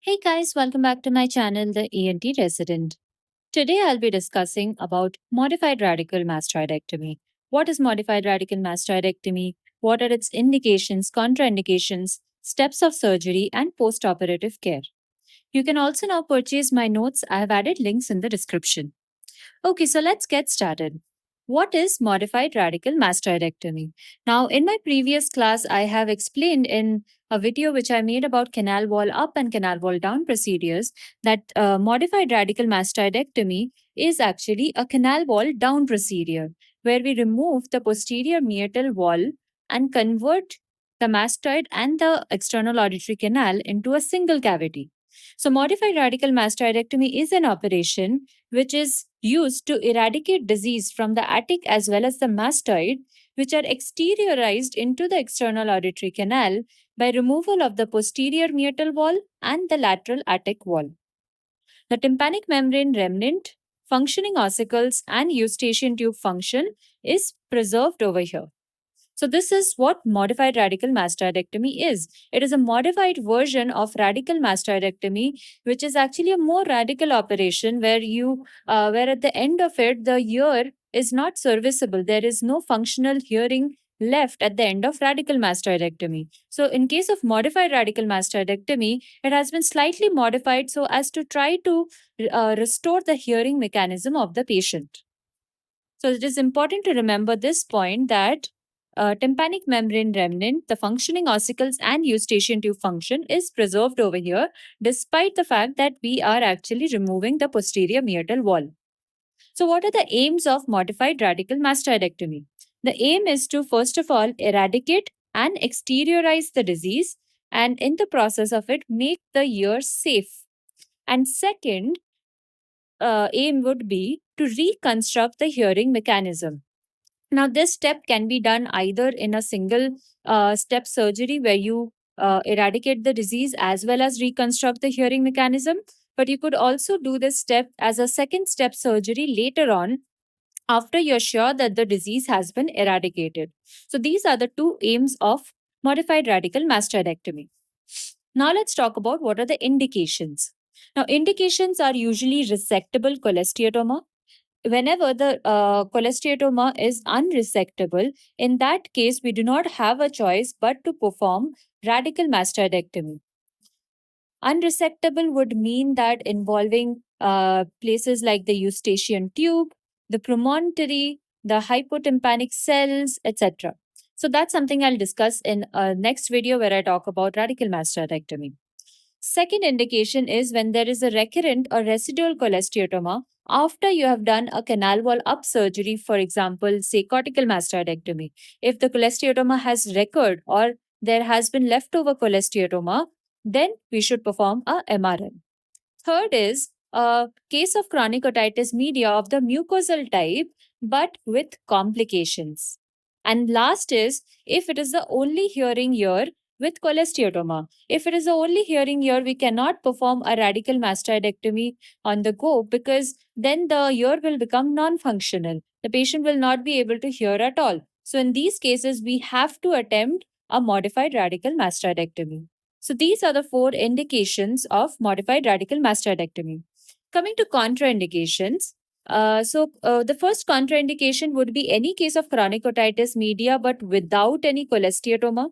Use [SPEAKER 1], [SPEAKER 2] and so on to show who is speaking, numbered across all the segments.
[SPEAKER 1] Hey guys, welcome back to my channel, The ENT Resident. Today I'll be discussing about modified radical mastoidectomy. What is modified radical mastoidectomy? What are its indications, contraindications, steps of surgery, and post-operative care? You can also now purchase my notes. I have added links in the description. Okay, so let's get started. What is modified radical mastoidectomy? Now, in my previous class, I have explained in a video which I made about canal wall up and canal wall down procedures that modified radical mastoidectomy is actually a canal wall down procedure where we remove the posterior meatal wall and convert the mastoid and the external auditory canal into a single cavity. So, modified radical mastoidectomy is an operation which is used to eradicate disease from the attic as well as the mastoid, which are exteriorized into the external auditory canal by removal of the posterior meatal wall and the lateral attic wall. The tympanic membrane remnant, functioning ossicles, and eustachian tube function is preserved over here. So, this is what modified radical mastoidectomy is. It is a modified version of radical mastoidectomy, which is actually a more radical operation where at the end of it, the ear is not serviceable. There is no functional hearing left at the end of radical mastoidectomy. So, in case of modified radical mastoidectomy, it has been slightly modified so as to try to restore the hearing mechanism of the patient. So it is important to remember this point that tympanic membrane remnant, the functioning ossicles, and eustachian tube function is preserved over here, despite the fact that we are actually removing the posterior meatal wall. So, what are the aims of modified radical mastoidectomy? The aim is to, first of all, eradicate and exteriorize the disease, and in the process of it, make the ear safe. And second, aim would be to reconstruct the hearing mechanism. Now, this step can be done either in a single step surgery where you eradicate the disease as well as reconstruct the hearing mechanism, but you could also do this step as a second step surgery later on after you're sure that the disease has been eradicated. So, these are the two aims of modified radical mastoidectomy. Now, let's talk about what are the indications. Now, indications are usually resectable cholesteatoma. Whenever the cholesteatoma is unresectable, in that case, we do not have a choice but to perform radical mastoidectomy. Unresectable would mean that involving places like the eustachian tube, the promontory, the hypotympanic cells, etc. So that's something I'll discuss in a next video where I talk about radical mastoidectomy. Second indication is when there is a recurrent or residual cholesteatoma after you have done a canal wall up surgery, for example, say cortical mastoidectomy. If the cholesteatoma has recurred or there has been leftover cholesteatoma, then we should perform a MRM. Third is a case of chronic otitis media of the mucosal type, but with complications. And last is if it is the only hearing ear with cholesteatoma. If it is the only hearing ear, we cannot perform a radical mastoidectomy on the go because then the ear will become non functional. The patient will not be able to hear at all. So, in these cases, we have to attempt a modified radical mastoidectomy. So these are the four indications of modified radical mastoidectomy. Coming to contraindications, the first contraindication would be any case of chronic otitis media but without any cholesteatoma.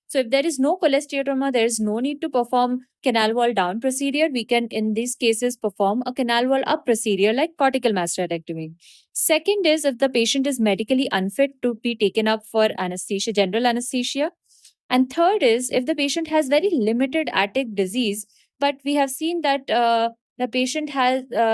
[SPEAKER 1] So if there is no cholesteatoma, there is no need to perform canal wall down procedure. We can, in these cases, perform a canal wall up procedure like cortical mastoidectomy. Second is if the patient is medically unfit to be taken up for anesthesia, general anesthesia. And third is if the patient has very limited attic disease, but we have seen that the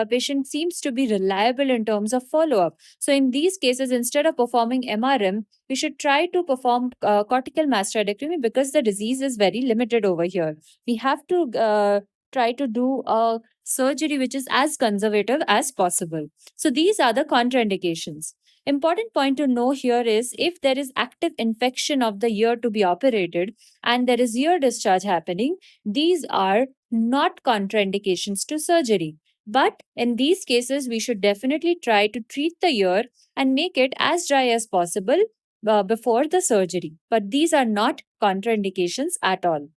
[SPEAKER 1] patient seems to be reliable in terms of follow up. So in these cases, instead of performing MRM, we should try to perform cortical mastoidectomy because the disease is very limited over here. We have to try to do a surgery which is as conservative as possible. So these are the contraindications. Important point to know here is if there is active infection of the ear to be operated and there is ear discharge happening, these are not contraindications to surgery. But in these cases, we should definitely try to treat the ear and make it as dry as possible before the surgery. But these are not contraindications at all.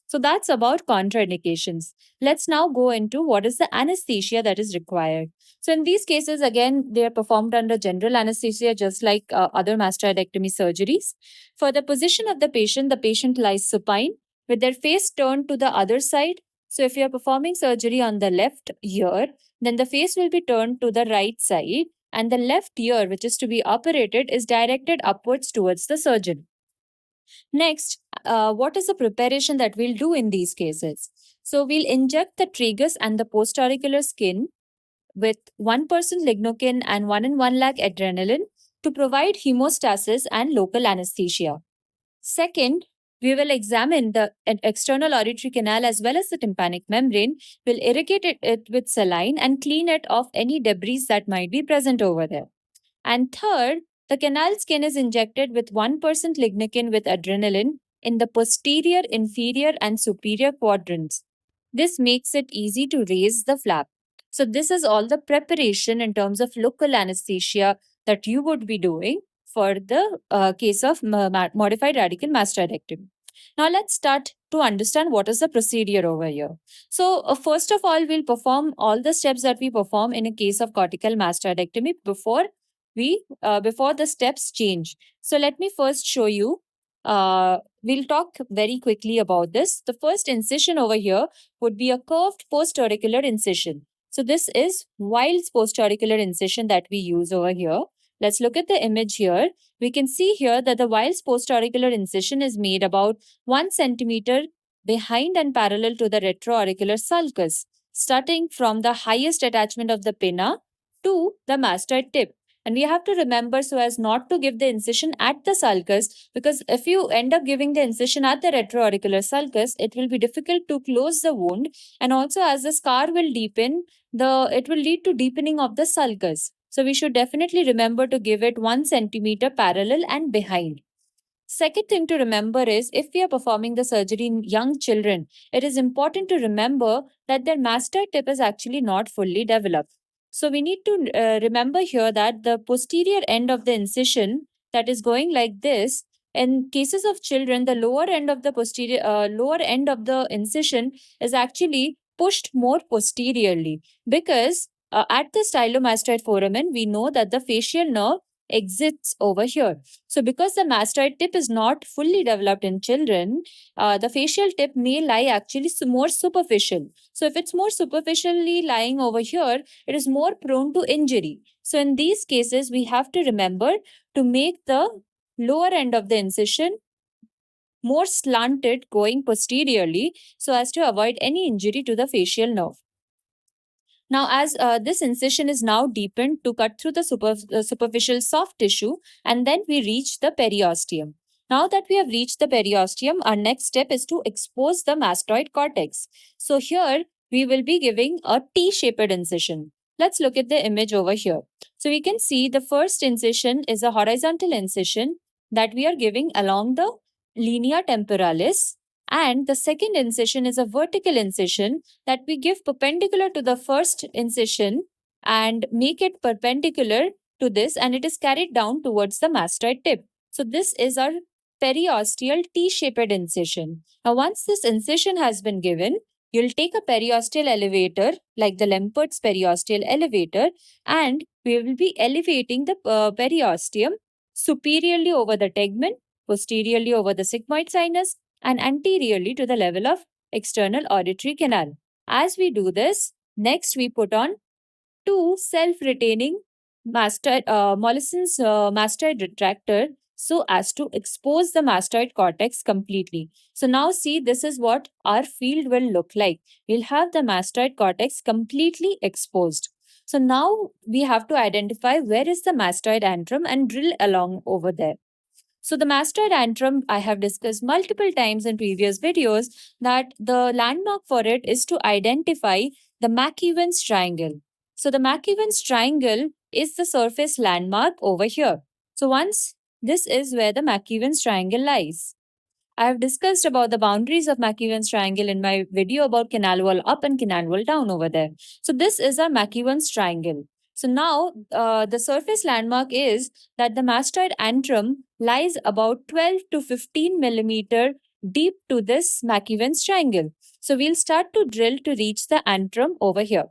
[SPEAKER 1] So that's about contraindications. Let's now go into what is the anesthesia that is required. So in these cases, again, they are performed under general anesthesia, just like other mastoidectomy surgeries. For the position of the patient lies supine with their face turned to the other side. So if you are performing surgery on the left ear, then the face will be turned to the right side, and the left ear, which is to be operated, is directed upwards towards the surgeon. Next, what is the preparation that we'll do in these cases? So we'll inject the tragus and the postauricular skin with 1% lignocaine and 1 in 1 lakh adrenaline to provide hemostasis and local anesthesia. Second, we will examine the external auditory canal as well as the tympanic membrane. We'll irrigate it with saline and clean it of any debris that might be present over there. And third, the canal skin is injected with 1% lignocaine with adrenaline in the posterior, inferior, and superior quadrants. This makes it easy to raise the flap. So, this is all the preparation in terms of local anesthesia that you would be doing for the case of modified radical mastoidectomy. Now, let's start to understand what is the procedure over here. So, first of all, we'll perform all the steps that we perform in a case of cortical mastoidectomy before the steps change. So, let me first show you. We'll talk very quickly about this. The first incision over here would be a curved postauricular incision. So this is Weil's postauricular incision that we use over here. Let's look at the image here. We can see here that the Weil's postauricular incision is made about 1 centimeter behind and parallel to the retroauricular sulcus, starting from the highest attachment of the pinna to the mastoid tip. And we have to remember so as not to give the incision at the sulcus, because if you end up giving the incision at the retroauricular sulcus, it will be difficult to close the wound. And also, as the scar will deepen, it will lead to deepening of the sulcus. So we should definitely remember to give it 1 centimeter parallel and behind. Second thing to remember is if we are performing the surgery in young children, it is important to remember that their mastoid tip is actually not fully developed. So we need to remember here that the posterior end of the incision that is going like this. In cases of children, the lower end of the incision is actually pushed more posteriorly, because at the stylomastoid foramen, we know that the facial nerve exits over here. So, because the mastoid tip is not fully developed in children, the facial tip may lie actually more superficial. So, if it's more superficially lying over here, it is more prone to injury. So, in these cases, we have to remember to make the lower end of the incision more slanted going posteriorly so as to avoid any injury to the facial nerve. Now, as this incision is now deepened to cut through the superficial soft tissue, and then we reach the periosteum. Now that we have reached the periosteum, our next step is to expose the mastoid cortex. So here we will be giving a T-shaped incision. Let's look at the image over here. So we can see the first incision is a horizontal incision that we are giving along the linea temporalis, and the second incision is a vertical incision that we give perpendicular to the first incision and make it perpendicular to this, and it is carried down towards the mastoid tip. So this is our periosteal T-shaped incision. Now once this incision has been given, you'll take a periosteal elevator like the Lempert's periosteal elevator, and we will be elevating the periosteum superiorly over the tegmen, posteriorly over the sigmoid sinus, and anteriorly to the level of external auditory canal. As we do this, next we put on two self-retaining Mollison's mastoid retractor so as to expose the mastoid cortex completely. So now see, this is what our field will look like. We'll have the mastoid cortex completely exposed. So now we have to identify where is the mastoid antrum and drill along over there. So the mastoid antrum, I have discussed multiple times in previous videos that the landmark for it is to identify the McEwen's triangle. So the McEwen's triangle is the surface landmark over here. So once this is where the McEwen's triangle lies. I have discussed about the boundaries of McEwen's triangle in my video about canal wall up and canal wall down over there. So this is our McEwen's triangle. So now the surface landmark is that the mastoid antrum lies about 12 to 15 millimeter deep to this McEwen's triangle. So we'll start to drill to reach the antrum over here.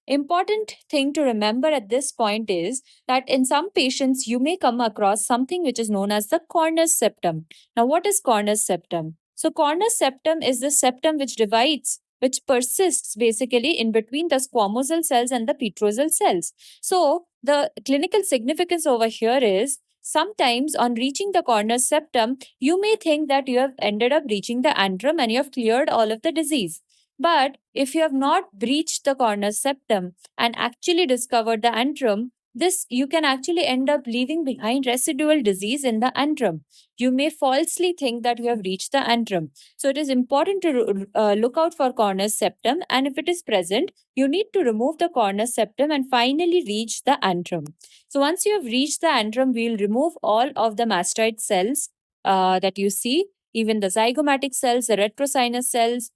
[SPEAKER 1] Important thing to remember at this point is that in some patients, you may come across something which is known as the cornus septum. Now, what is cornus septum? So, cornus septum is the septum which divides, which persists basically in between the squamosal cells and the petrosal cells. So, the clinical significance over here is sometimes on reaching the cornus septum, you may think that you have ended up reaching the antrum and you have cleared all of the disease. But if you have not breached the cornus septum and actually discovered the antrum, this you can actually end up leaving behind residual disease in the antrum. You may falsely think that you have reached the antrum. So it is important to look out for cornus septum, and if it is present, you need to remove the cornus septum and finally reach the antrum. So once you have reached the antrum, we will remove all of the mastoid cells that you see, even the zygomatic cells, the retrosinus cells.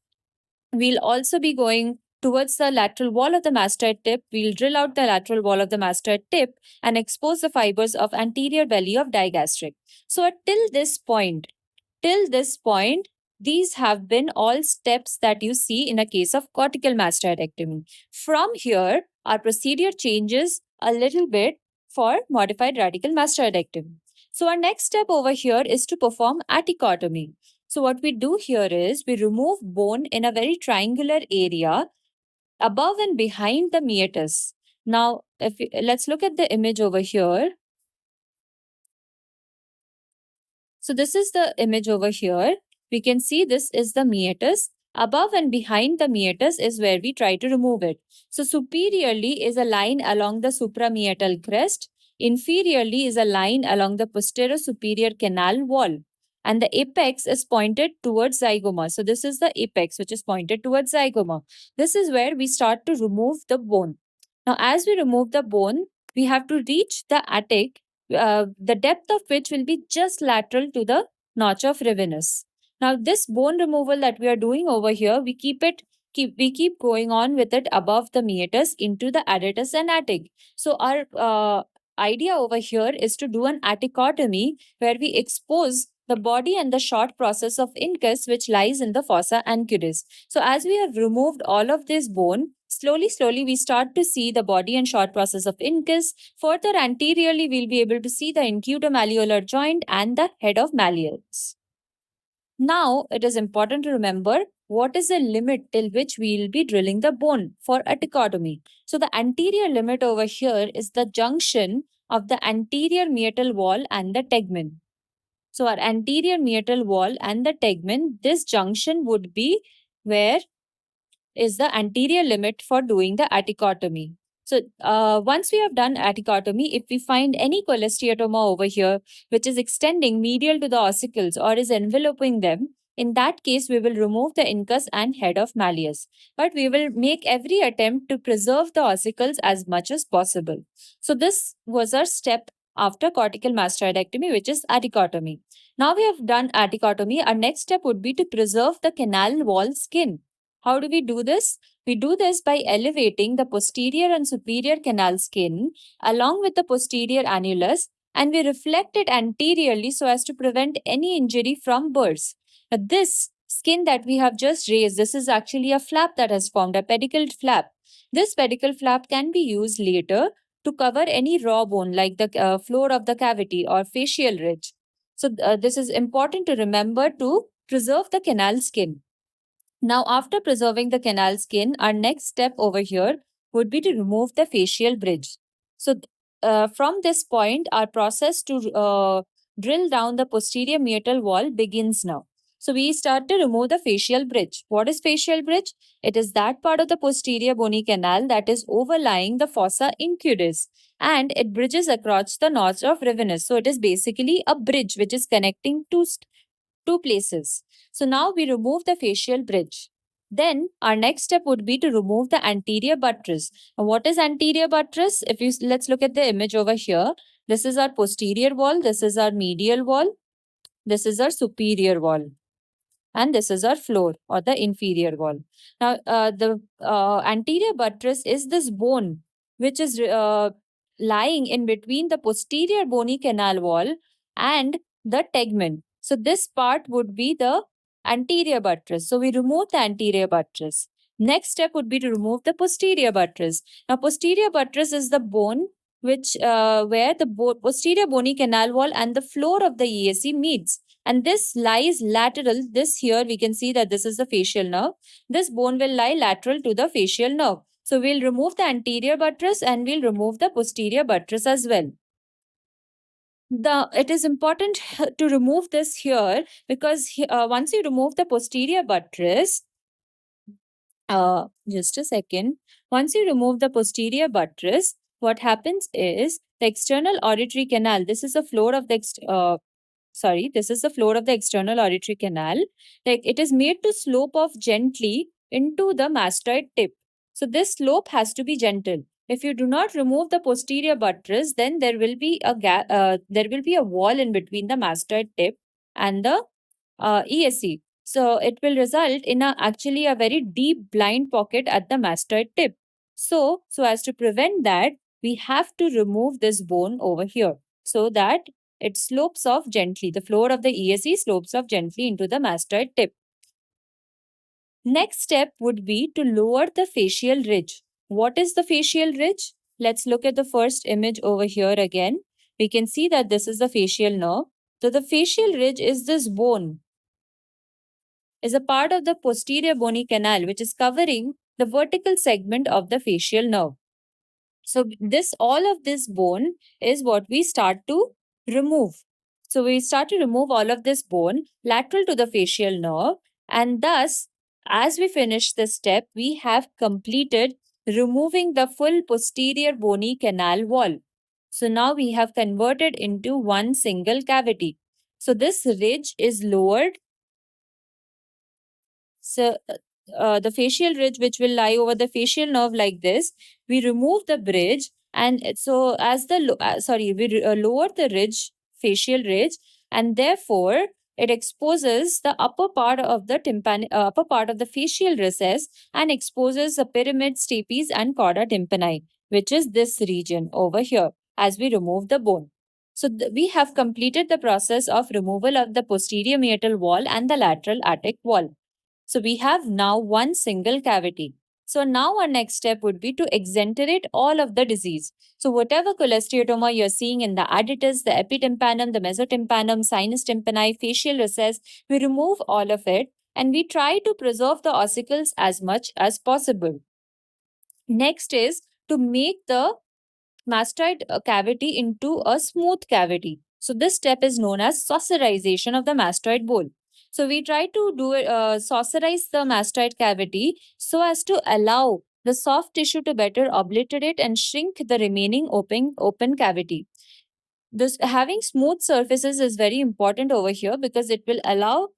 [SPEAKER 1] We'll also be going towards the lateral wall of the mastoid tip. We'll drill out the lateral wall of the mastoid tip and expose the fibers of anterior belly of digastric. So till this point, these have been all steps that you see in a case of cortical mastoidectomy. From here, our procedure changes a little bit for modified radical mastoidectomy. So our next step over here is to perform athecotomy. So what we do here is we remove bone in a very triangular area above and behind the meatus. Now, let's look at the image over here. So this is the image over here. We can see this is the meatus. Above and behind the meatus is where we try to remove it. So superiorly is a line along the suprameatal crest. Inferiorly is a line along the posterior superior canal wall. And the apex is pointed towards zygoma. So this is the apex which is pointed towards zygoma. This is where we start to remove the bone. Now, as we remove the bone, we have to reach the attic, the depth of which will be just lateral to the notch of Ravenous. Now, this bone removal that we are doing over here, we keep going on with it above the meatus into the adytus and attic. So our idea over here is to do an athecotomy where we expose the body and the short process of incus which lies in the fossa ancuris. So as we have removed all of this bone, slowly we start to see the body and short process of incus. Further anteriorly, we'll be able to see the incutomalleolar joint and the head of malleus. Now, it is important to remember what is the limit till which we will be drilling the bone for athecotomy. So the anterior limit over here is the junction of the anterior meatal wall and the tegmen. So our anterior meatal wall and the tegmen, this junction would be where is the anterior limit for doing the athecotomy. So once we have done athecotomy, if we find any cholesteatoma over here, which is extending medial to the ossicles or is enveloping them, in that case, we will remove the incus and head of malleus. But we will make every attempt to preserve the ossicles as much as possible. So this was our step after cortical mastoidectomy, which is athecotomy. Now we have done athecotomy. Our next step would be to preserve the canal wall skin. How do we do this? We do this by elevating the posterior and superior canal skin along with the posterior annulus, and we reflect it anteriorly so as to prevent any injury from burrs. This skin that we have just raised, this is actually a flap that has formed, a pedicled flap. This pedicle flap can be used later to cover any raw bone like the floor of the cavity or facial ridge. So this is important to remember to preserve the canal skin. Now, after preserving the canal skin, our next step over here would be to remove the facial bridge. So, from this point, our process to drill down the posterior meatal wall begins now. So, we start to remove the facial bridge. What is facial bridge? It is that part of the posterior bony canal that is overlying the fossa incuris, and it bridges across the notch of Ravenous. So, it is basically a bridge which is connecting two places. So now we remove the facial bridge. Then our next step would be to remove the anterior buttress. Now, what is anterior buttress? Let's look at the image over here. This is our posterior wall, this is our medial wall, this is our superior wall, and this is our floor or the inferior wall. Now, the anterior buttress is this bone which is lying in between the posterior bony canal wall and the tegmen. So this part would be the anterior buttress. So we remove the anterior buttress. Next step would be to remove the posterior buttress. Now, posterior buttress is the bone which where the posterior bony canal wall and the floor of the ESC meets. And this lies lateral. This here we can see that this is the facial nerve. This bone will lie lateral to the facial nerve. So we'll remove the anterior buttress and we'll remove the posterior buttress as well. It is important to remove this here because once you remove the posterior buttress, just a second. Once you remove the posterior buttress, what happens is the external auditory canal. This is the floor of the this is the floor of the external auditory canal. Like it is made to slope off gently into the mastoid tip. So this slope has to be gentle. If you do not remove the posterior buttress, then there will be a gap. There will be a wall in between the mastoid tip and the ESC. So it will result in actually a very deep blind pocket at the mastoid tip. So as to prevent that, we have to remove this bone over here so that it slopes off gently. The floor of the ESC slopes off gently into the mastoid tip. Next step would be to lower the facial ridge. What is the facial ridge? Let's look at the first image over here again. We can see that this is the facial nerve. So the facial ridge is this bone, is a part of the posterior bony canal which is covering the vertical segment of the facial nerve. So all of this bone is what we start to remove. So we start to remove all of this bone lateral to the facial nerve, and thus as we finish this step, we have completed removing the full posterior bony canal wall. So now we have converted into one single cavity. So this ridge is lowered. So the facial ridge which will lie over the facial nerve like this, we remove the bridge, and so as the lower the ridge, facial ridge, and therefore it exposes the upper part of the upper part of the facial recess and exposes the pyramid, stapes, and chorda tympani, which is this region over here as we remove the bone. So we have completed the process of removal of the posterior meatal wall and the lateral attic wall. So we have now one single cavity. So now our next step would be to exenterate all of the disease. So whatever cholesteatoma you're seeing in the additus, the epitympanum, the mesotympanum, sinus tympani, facial recess, we remove all of it and we try to preserve the ossicles as much as possible. Next is to make the mastoid cavity into a smooth cavity. So this step is known as saucerization of the mastoid bowl. So we try to saucerize the mastoid cavity so as to allow the soft tissue to better obliterate and shrink the remaining open cavity. This having smooth surfaces is very important over here because it will allow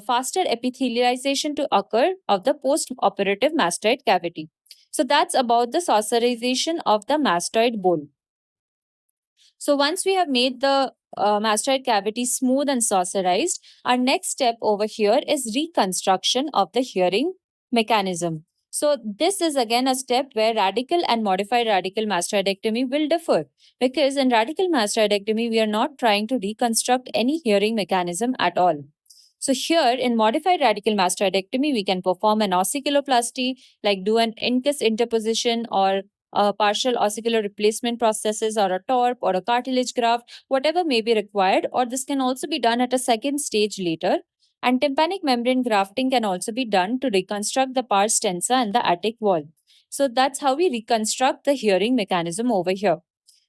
[SPEAKER 1] faster epithelialization to occur of the post-operative mastoid cavity. So that's about the saucerization of the mastoid bowl. So once we have made the mastoid cavity smooth and saucerized, our next step over here is reconstruction of the hearing mechanism. So this is again a step where radical and modified radical mastoidectomy will differ, because in radical mastoidectomy, we are not trying to reconstruct any hearing mechanism at all. So here in modified radical mastoidectomy, we can perform an ossiculoplasty, like do an incus interposition or partial ossicular replacement processes or a TORP or a cartilage graft, whatever may be required, or this can also be done at a second stage later. And tympanic membrane grafting can also be done to reconstruct the pars tensa and the attic wall. So that's how we reconstruct the hearing mechanism over here.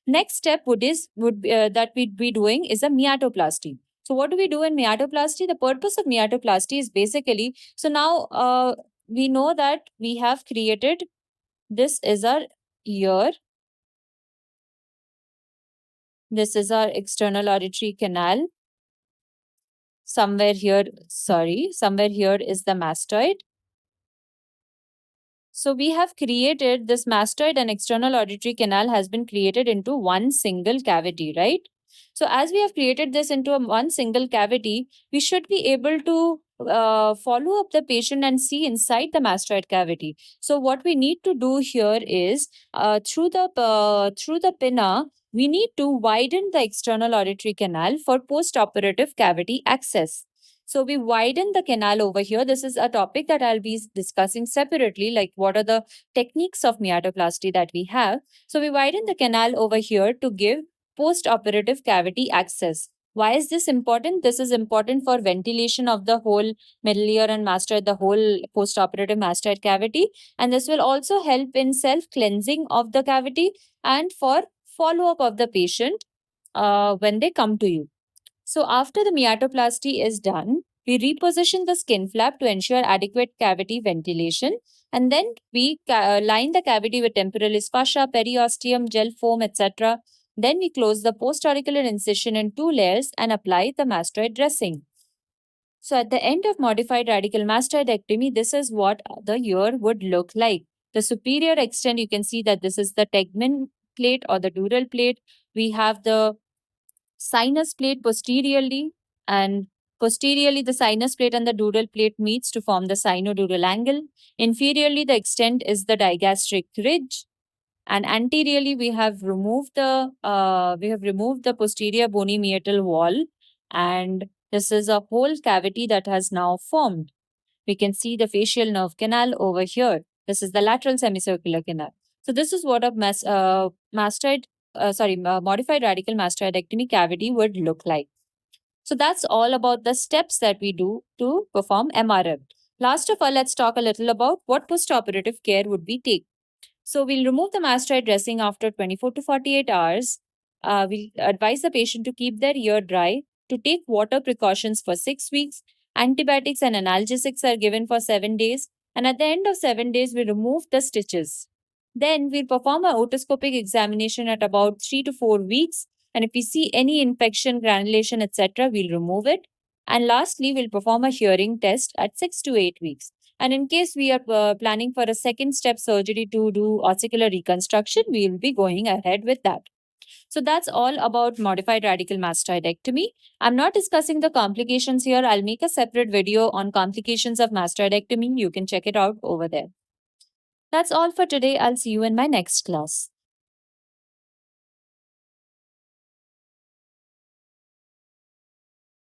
[SPEAKER 1] Next step that we'd be doing is a meatoplasty. So what do we do in meatoplasty? The purpose of meatoplasty is basically, so now we know that we have created, this is our ear, this is our external auditory canal. Somewhere here is the mastoid. So we have created this mastoid and external auditory canal has been created into one single cavity, right? So as we have created this into one single cavity, we should be able to follow up the patient and see inside the mastoid cavity. So what we need to do here is through the pinna, we need to widen the external auditory canal for post-operative cavity access. So we widen the canal over here. This is a topic that I'll be discussing separately, like what are the techniques of meatoplasty that we have. So we widen the canal over here to give post-operative cavity access. Why is this important? This is important for ventilation of the whole middle ear and mastoid, the whole post-operative mastoid cavity. And this will also help in self-cleansing of the cavity and for follow-up of the patient when they come to you. So after the meatoplasty is done, we reposition the skin flap to ensure adequate cavity ventilation. And then we line the cavity with temporalis fascia, periosteum, gel foam, etc. Then we close the postauricular incision in 2 layers and apply the mastoid dressing. So at the end of modified radical mastoidectomy, this is what the ear would look like. The superior extent, you can see that this is the tegmen plate or the dural plate. We have the sinus plate posteriorly, and posteriorly the sinus plate and the dural plate meets to form the sinodural angle. Inferiorly, the extent is the digastric ridge, and anteriorly we have removed the posterior bony meatal wall, and this is a whole cavity that has now formed. We can see the facial nerve canal over here. This is the lateral semicircular canal. So this is what a modified radical mastoidectomy cavity would look like. So that's all about the steps that we do to perform MRM. Last of all, let's talk a little about what postoperative care would we take. So we'll remove the mastoid dressing after 24 to 48 hours. We'll advise the patient to keep their ear dry, to take water precautions for 6 weeks. Antibiotics and analgesics are given for 7 days. And at the end of 7 days, we remove the stitches. Then we'll perform a otoscopic examination at about 3 to 4 weeks. And if we see any infection, granulation, etc., we'll remove it. And lastly, we'll perform a hearing test at 6 to 8 weeks. And in case we are planning for a second step surgery to do ossicular reconstruction, we will be going ahead with that. So that's all about modified radical mastoidectomy. I'm not discussing the complications here. I'll make a separate video on complications of mastoidectomy. You can check it out over there. That's all for today. I'll see you in my next class.